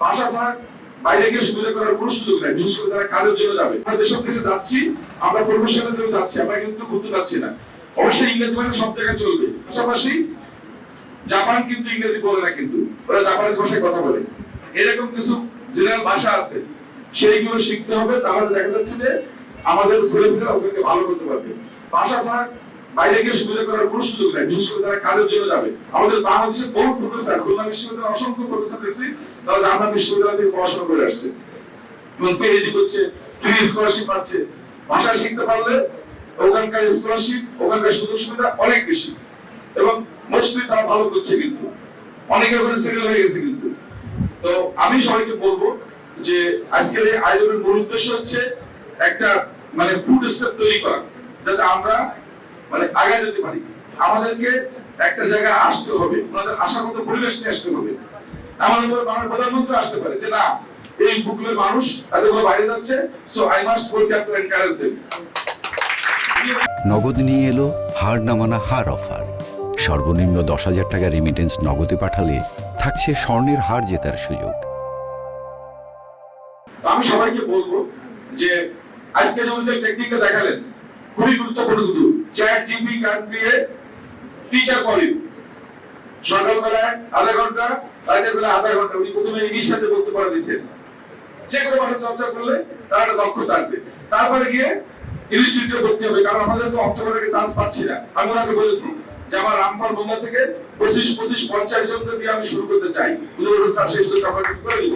ভাষা ছাড়া বাইরে গিয়ে সুবিধা করার কোনো সুযোগ নাই, বিশেষ করে যারা কাজের জন্য যাবে। আমরা যেসব দেশে যাচ্ছি, আমরা প্রফেশনালের জন্য যাচ্ছি, আমরা কিন্তু ঘুরতে যাচ্ছি না। অবশ্যই ইংরেজি ভাষা সব জায়গায় চলবে, পাশাপাশি জাপান কিন্তু ইংরেজি বলে না, কিন্তু ওরা জাপানিজ ভাষায় কথা বলে। এরকম কিছু জেনারেল ভাষা আছে, সেইগুলো শিখতে হবে, তাহলে দেখা যাচ্ছে যে আমাদের ছেলেমেয়েরা ওদেরকে ভালো করতে পারবে। ভাষা ছাড়া বাইরে গিয়ে সুবিধা করার কোনো সুযোগ নাই, বিশেষ করে যারা কাজের জন্য যাবে। আমাদের বাংলাদেশের বহু প্রফেসর, খুলনা বিশ্ববিদ্যালয়ের অসংখ্য প্রফেসর দেখছি তারা জাপান বিশ্ববিদ্যালয় থেকে পড়াশোনা করে আসছে এবং পিএইচডি করছে, ফ্রি স্কলারশিপ পাচ্ছে। ভাষা শিখতে পারলে ওখানকার স্কলারশিপ, ওখানকার সুযোগ সুবিধা অনেক বেশি এবং মোস্টলি তারা ভালো করছে, কিন্তু অনেকে ওখানে সেটেল হয়ে গেছে। কিন্তু তো আমি সবাইকে বলবো যে আজকের এই আয়োজনের মূল উদ্দেশ্য হচ্ছে একটা মানে ফুড স্টেপ তৈরি করা, যাতে আমরা মানে আগে যেতে পারি। আমাদেরকে একটা জায়গায় আসতে হবে, ওনাদের আসার মতো পরিবেশ নিয়ে আসতে হবে। আমাদের প্রধানমন্ত্রী আসতে পারে যে না, এই উপকূলের মানুষ এতগুলো বাইরে যাচ্ছে, so I must work to encourage them. নগদ নিয়ে এলো হার না মানা হার অফার। সর্বনিম্ন 10,000 টাকা রেমিটেন্স নগদে পাঠালে থাকছে স্বর্ণের হার জেতার সুযোগ। আমি সবাইকে বলবো যে আজকে যেমন যে টেকনিকটা দেখালেন খুবই গুরুত্বপূর্ণ, কিন্তু ChatGPT can be a teacher for you. সকালবেলায় আধা ঘন্টা, রাতের বেলা আধা ঘন্টা, উনি প্রথমে ইংলিশ সাথে বলতে পারে দিচ্ছেন। যে কোনো ভাষা চর্চা করলে তার একটা দক্ষতা আসবে, তারপরে গিয়ে ইনস্টিটিউটে ভর্তি হবে। কারণ আমাদের তো অক্টোবরে চান্স পাচ্ছি না। আমি ওনাকে বলেছি যে আমার রামপাল বন্ধা থেকে 25-50 50 জনকে দিয়ে আমি শুরু করতে চাই। উনি বলেছেন স্যার সেই সুযোগটা আমরা করে দিব।